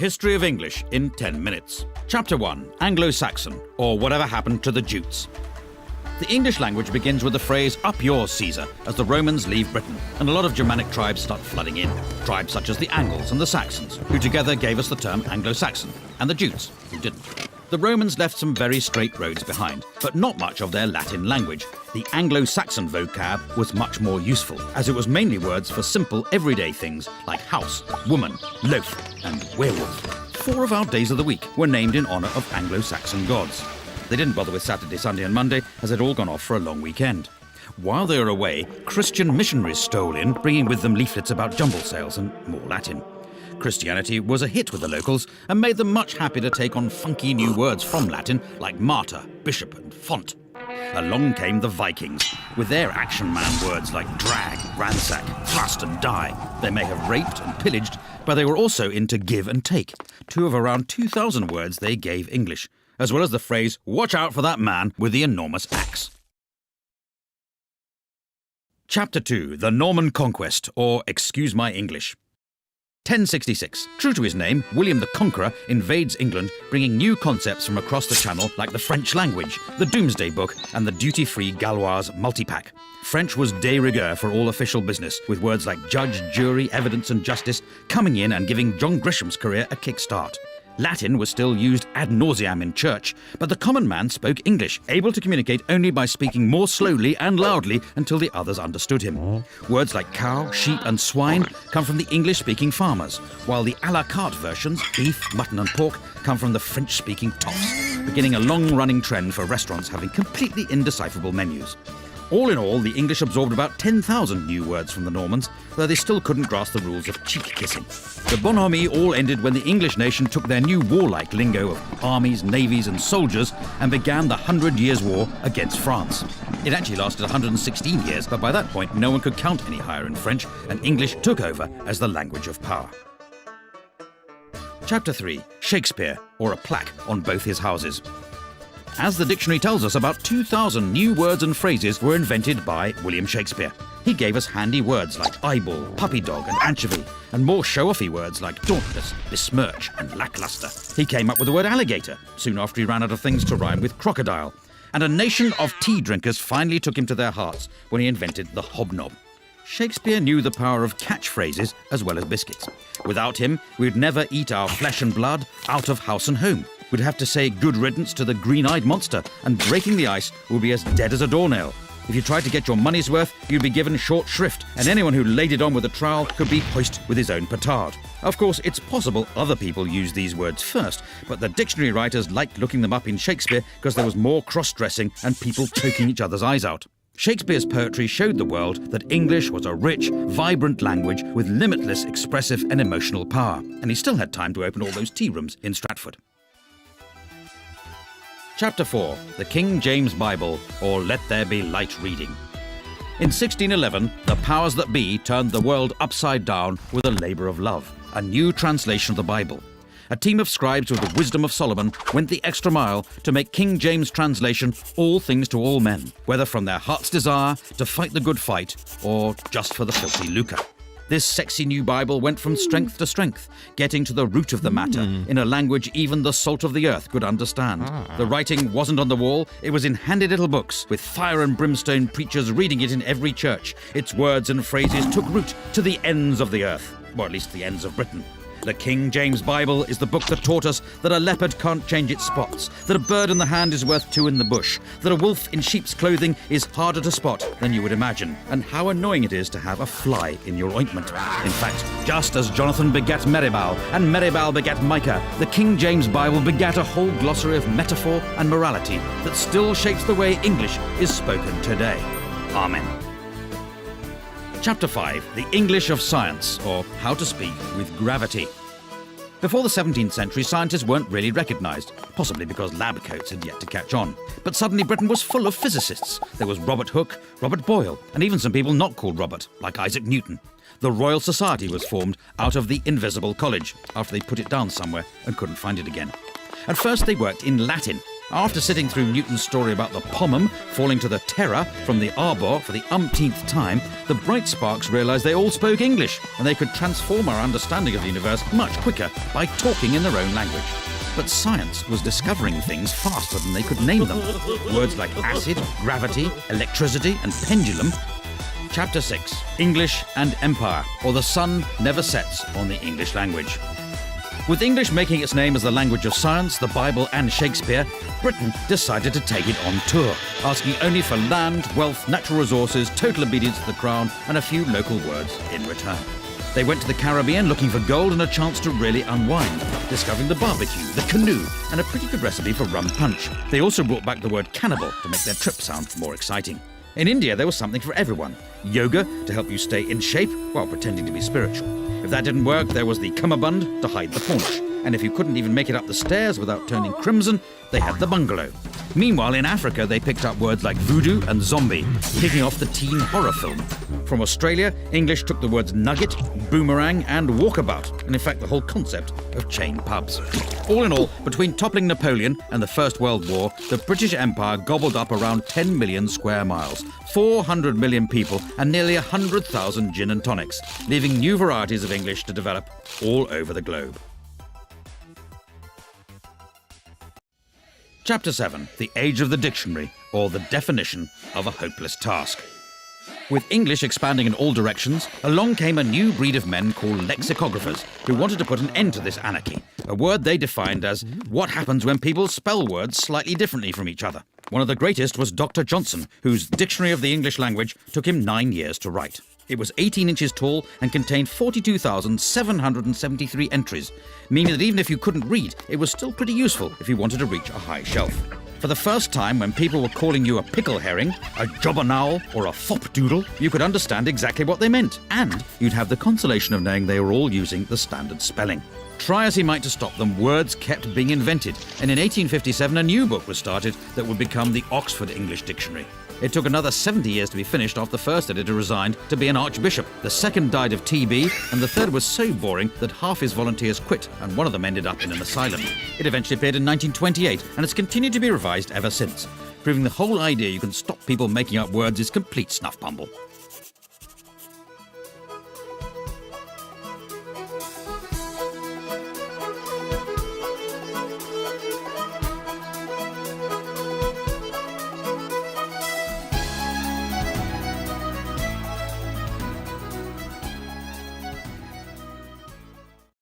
history of English in 10 minutes. Chapter 1. Anglo-Saxon, or whatever happened to the Jutes. The English language begins with the phrase, "Up yours, Caesar," as the Romans leave Britain, and a lot of Germanic tribes start flooding in. Tribes such as the Angles and the Saxons, who together gave us the term Anglo-Saxon, and the Jutes, who didn't. The Romans left some very straight roads behind, but not much of their Latin language. The Anglo-Saxon vocab was much more useful, as it was mainly words for simple, everyday things like house, woman, loaf, and werewolf. 4 of our days of the week were named in honour of Anglo-Saxon gods. They didn't bother with Saturday, Sunday and Monday, as they'd all gone off for a long weekend. While they were away, Christian missionaries stole in, bringing with them leaflets about jumble sales and more Latin. Christianity was a hit with the locals and made them much happy to take on funky new words from Latin like martyr, bishop and font. Along came the Vikings, with their action man words like drag, ransack, thrust and die. They may have raped and pillaged, but they were also into give and take, 2 of around 2,000 words they gave English, as well as the phrase, "Watch out for that man with the enormous axe." Chapter 2. The Norman Conquest, or Excuse My English. 1066. True to his name, William the Conqueror invades England, bringing new concepts from across the Channel like the French language, the Doomsday Book, and the duty-free Gaulois multipack. French was de rigueur for all official business, with words like judge, jury, evidence and justice coming in and giving John Grisham's career a kick-start. Latin was still used ad nauseam in church, but the common man spoke English, able to communicate only by speaking more slowly and loudly until the others understood him. Words like cow, sheep and swine come from the English-speaking farmers, while the à la carte versions, beef, mutton and pork, come from the French-speaking toffs, beginning a long-running trend for restaurants having completely indecipherable menus. All in all, the English absorbed about 10,000 new words from the Normans, though they still couldn't grasp the rules of cheek-kissing. The bonhomie all ended when the English nation took their new warlike lingo of armies, navies and soldiers and began the 100 Years' War against France. It actually lasted 116 years, but by that point no one could count any higher in French, and English took over as the language of power. Chapter 3. Shakespeare, or a plaque on both his houses. As the dictionary tells us, about 2,000 new words and phrases were invented by William Shakespeare. He gave us handy words like eyeball, puppy dog and anchovy, and more show-offy words like dauntless, besmirch and lackluster. He came up with the word alligator, soon after he ran out of things to rhyme with crocodile. And a nation of tea drinkers finally took him to their hearts when he invented the hobnob. Shakespeare knew the power of catchphrases as well as biscuits. Without him, we'd never eat our flesh and blood out of house and home. We'd have to say good riddance to the green-eyed monster, and breaking the ice would be as dead as a doornail. If you tried to get your money's worth, you'd be given short shrift, and anyone who laid it on with a trowel could be hoist with his own petard. Of course, it's possible other people used these words first, but the dictionary writers liked looking them up in Shakespeare because there was more cross-dressing and people choking each other's eyes out. Shakespeare's poetry showed the world that English was a rich, vibrant language with limitless expressive and emotional power, and he still had time to open all those tea rooms in Stratford. Chapter 4. The King James Bible, or Let There Be Light Reading. In 1611, the powers that be turned the world upside down with a labour of love, a new translation of the Bible. A team of scribes with the wisdom of Solomon went the extra mile to make King James' translation all things to all men, whether from their heart's desire to fight the good fight or just for the filthy lucre. This sexy new Bible went from strength to strength, getting to the root of the matter in a language even the salt of the earth could understand. The writing wasn't on the wall, it was in handy little books, with fire and brimstone preachers reading it in every church. Its words and phrases took root to the ends of the earth, or at least the ends of Britain. The King James Bible is the book that taught us that a leopard can't change its spots, that a bird in the hand is worth 2 in the bush, that a wolf in sheep's clothing is harder to spot than you would imagine, and how annoying it is to have a fly in your ointment. In fact, just as Jonathan begat Meribal, and Meribal begat Micah, the King James Bible begat a whole glossary of metaphor and morality that still shapes the way English is spoken today. Amen. Chapter 5. The English of Science, or How to Speak with Gravity. Before the 17th century, scientists weren't really recognised, possibly because lab coats had yet to catch on. But suddenly Britain was full of physicists. There was Robert Hooke, Robert Boyle, and even some people not called Robert, like Isaac Newton. The Royal Society was formed out of the Invisible College, after they put it down somewhere and couldn't find it again. At first they worked in Latin. After sitting through Newton's story about the pomum falling to the terra from the arbor for the umpteenth time, the bright sparks realised they all spoke English, and they could transform our understanding of the universe much quicker by talking in their own language. But science was discovering things faster than they could name them. Words like acid, gravity, electricity, and pendulum. Chapter 6, English and Empire, or the sun never sets on the English language. With English making its name as the language of science, the Bible and Shakespeare, Britain decided to take it on tour, asking only for land, wealth, natural resources, total obedience to the crown, and a few local words in return. They went to the Caribbean looking for gold and a chance to really unwind, discovering the barbecue, the canoe, and a pretty good recipe for rum punch. They also brought back the word cannibal to make their trip sound more exciting. In India, there was something for everyone. Yoga to help you stay in shape while pretending to be spiritual. If that didn't work, there was the cummerbund to hide the paunch. And if you couldn't even make it up the stairs without turning crimson, they had the bungalow. Meanwhile, in Africa, they picked up words like voodoo and zombie, kicking off the teen horror film. From Australia, English took the words nugget, boomerang, and walkabout, and in fact the whole concept of chain pubs. All in all, between toppling Napoleon and the First World War, the British Empire gobbled up around 10 million square miles, 400 million people, and nearly 100,000 gin and tonics, leaving new varieties of English to develop all over the globe. Chapter 7, The Age of the Dictionary, or the Definition of a Hopeless Task. With English expanding in all directions, along came a new breed of men called lexicographers who wanted to put an end to this anarchy, a word they defined as what happens when people spell words slightly differently from each other. One of the greatest was Dr. Johnson, whose Dictionary of the English Language took him 9 years to write. It was 18 inches tall and contained 42,773 entries, meaning that even if you couldn't read, it was still pretty useful if you wanted to reach a high shelf. For the first time, when people were calling you a pickle herring, a jobbernowl, or a fopdoodle, you could understand exactly what they meant, and you'd have the consolation of knowing they were all using the standard spelling. Try as he might to stop them, words kept being invented, and in 1857 a new book was started that would become the Oxford English Dictionary. It took another 70 years to be finished after the first editor resigned to be an archbishop. The second died of TB, and the third was so boring that half his volunteers quit, and one of them ended up in an asylum. It eventually appeared in 1928, and it's continued to be revised ever since, proving the whole idea you can stop people making up words is complete snuff pumble.